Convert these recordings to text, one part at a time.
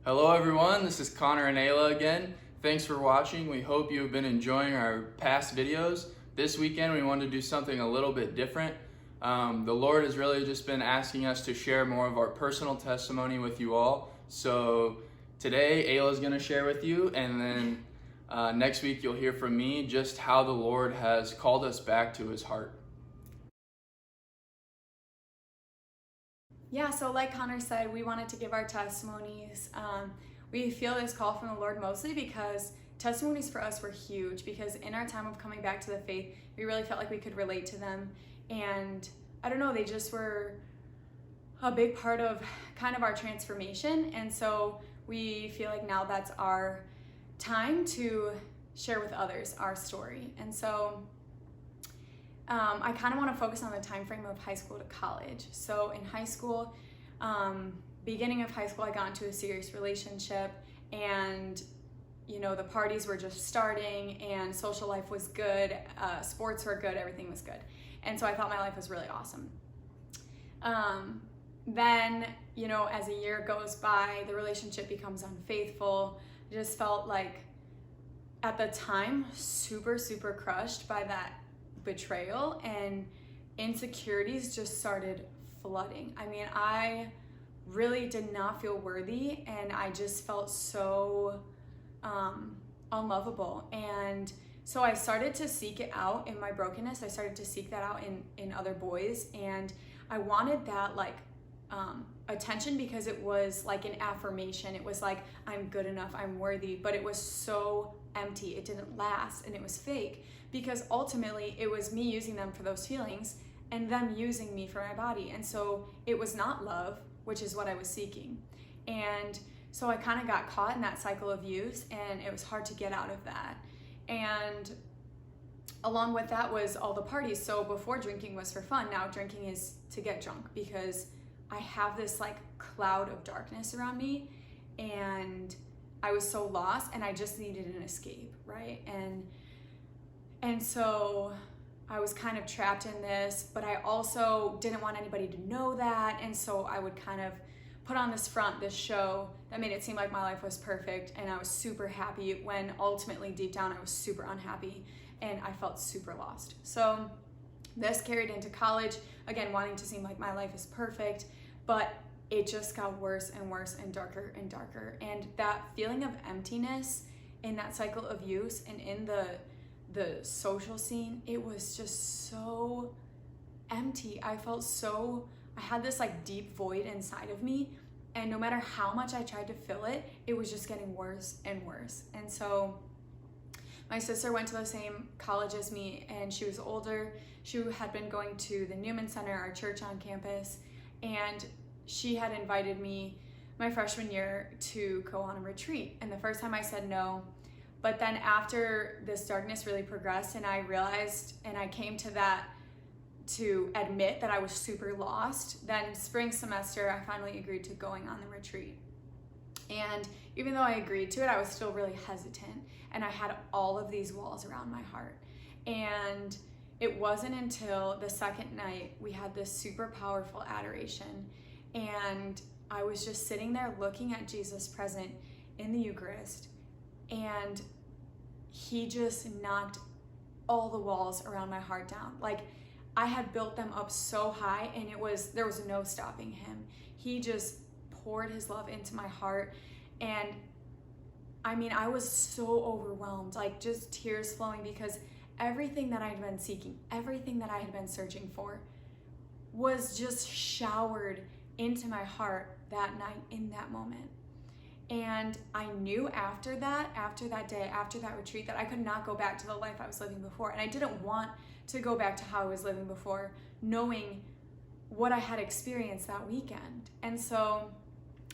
Hello everyone, this is Konnor and Ayla again. Thanks for watching. We hope you've been enjoying our past videos. This weekend we wanted to do something a little bit different. The Lord has really just been asking us to share more of our personal testimony with you all. So today Ayla is going to share with you, and then next week you'll hear from me just how the Lord has called us back to his heart. Yeah, so like Konnor said, we wanted to give our testimonies. We feel this call from the Lord mostly because testimonies for us were huge, because in our time of coming back to the faith, we really felt like we could relate to them. And I don't know, they just were a big part of kind of our transformation. And so we feel like now that's our time to share with others our story. And so I kind of want to focus on the time frame of high school to college. So in high school, beginning of high school, I got into a serious relationship, and the parties were just starting and social life was good, sports were good, everything was good. And so I thought my life was really awesome. Then, as a year goes by, the relationship becomes unfaithful. I just felt like at the time super, super crushed by that betrayal, and insecurities just started flooding. I mean, I really did not feel worthy, and I just felt so unlovable. And so I started to seek it out in my brokenness. I started to seek that out in other boys, and I wanted that attention, because it was like an affirmation. It was like, I'm good enough, I'm worthy, but it was so empty. It didn't last, and it was fake, because ultimately it was me using them for those feelings and them using me for my body. And so it was not love, which is what I was seeking. And so I kind of got caught in that cycle of use, and it was hard to get out of that. And along with that was all the parties. So before, drinking was for fun. Now drinking is to get drunk, because I have this cloud of darkness around me, and I was so lost, and I just needed an escape, right? And so I was kind of trapped in this, but I also didn't want anybody to know that. And so I would kind of put on this front, this show that made it seem like my life was perfect, and I was super happy, when ultimately deep down I was super unhappy and I felt super lost. So this carried into college, again, wanting to seem like my life is perfect, but it just got worse and worse and darker and darker. And that feeling of emptiness in that cycle of use and in the social scene, it was just so empty. I had this deep void inside of me, and no matter how much I tried to fill it, it was just getting worse and worse. And so my sister went to the same college as me, and she was older. She had been going to the Newman Center, our church on campus, and she had invited me my freshman year to go on a retreat. And the first time I said no, but then after this darkness really progressed, and I realized, and I came to admit that I was super lost, then spring semester, I finally agreed to going on the retreat. And even though I agreed to it, I was still really hesitant, and I had all of these walls around my heart. And it wasn't until the second night we had this super powerful adoration, and I was just sitting there looking at Jesus present in the Eucharist, and he just knocked all the walls around my heart down. I had built them up so high, and there was no stopping him. He just poured his love into my heart, and I mean, I was so overwhelmed, just tears flowing, because everything that I had been seeking, everything that I had been searching for, was just showered into my heart that night, in that moment. And I knew after that day, after that retreat, that I could not go back to the life I was living before. And I didn't want to go back to how I was living before, knowing what I had experienced that weekend. And so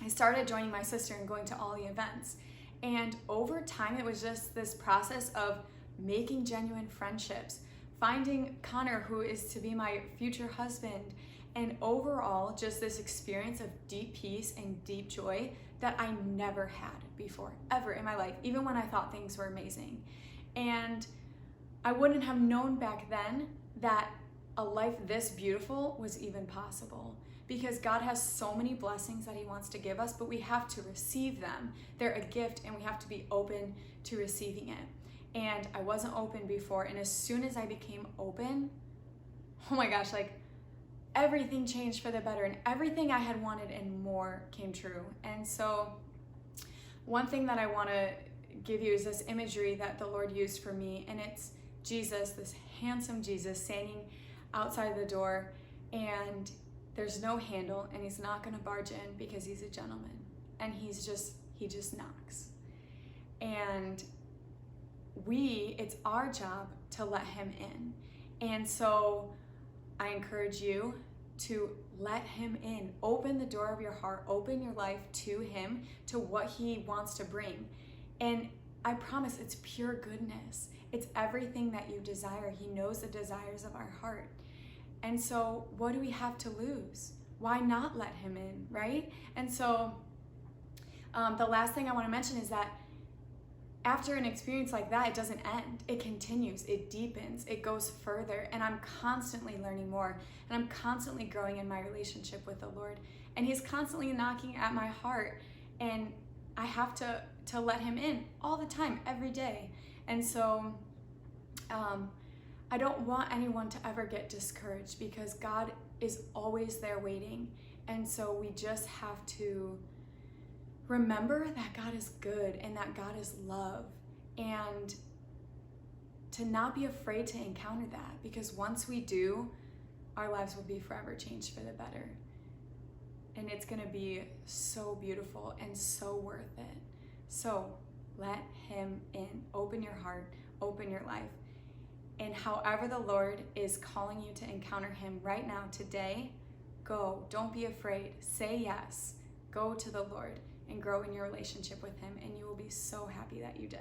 I started joining my sister and going to all the events. And over time, it was just this process of making genuine friendships, finding Konnor, who is to be my future husband, and overall just this experience of deep peace and deep joy that I never had before, ever in my life, even when I thought things were amazing. And I wouldn't have known back then that a life this beautiful was even possible, because God has so many blessings that he wants to give us, but we have to receive them. They're a gift, and we have to be open to receiving it. And I wasn't open before, and as soon as I became open, oh my gosh, like everything changed for the better, and everything I had wanted and more came true. And so one thing that I want to give you is this imagery that the Lord used for me, and it's Jesus, this handsome Jesus standing outside the door, and there's no handle, and he's not going to barge in because he's a gentleman, and he just knocks. And it's our job to let him in. And so I encourage you to let him in. Open the door of your heart, open your life to him, to what he wants to bring. And I promise it's pure goodness. It's everything that you desire. He knows the desires of our heart. And so what do we have to lose? Why not let him in, right? And so the last thing I want to mention is that after an experience like that, it doesn't end. It continues, it deepens, it goes further, and I'm constantly learning more, and I'm constantly growing in my relationship with the Lord, and he's constantly knocking at my heart, and I have to let him in all the time, every day. And so I don't want anyone to ever get discouraged, because God is always there waiting, and so we just have to remember that God is good and that God is love, and to not be afraid to encounter that, because once we do, our lives will be forever changed for the better, and it's going to be so beautiful and so worth it. So let him in. Open your heart, open your life, and however the Lord is calling you to encounter him right now, today, go. Don't be afraid. Say yes. Go to the Lord and grow in your relationship with him, and you will be so happy that you did.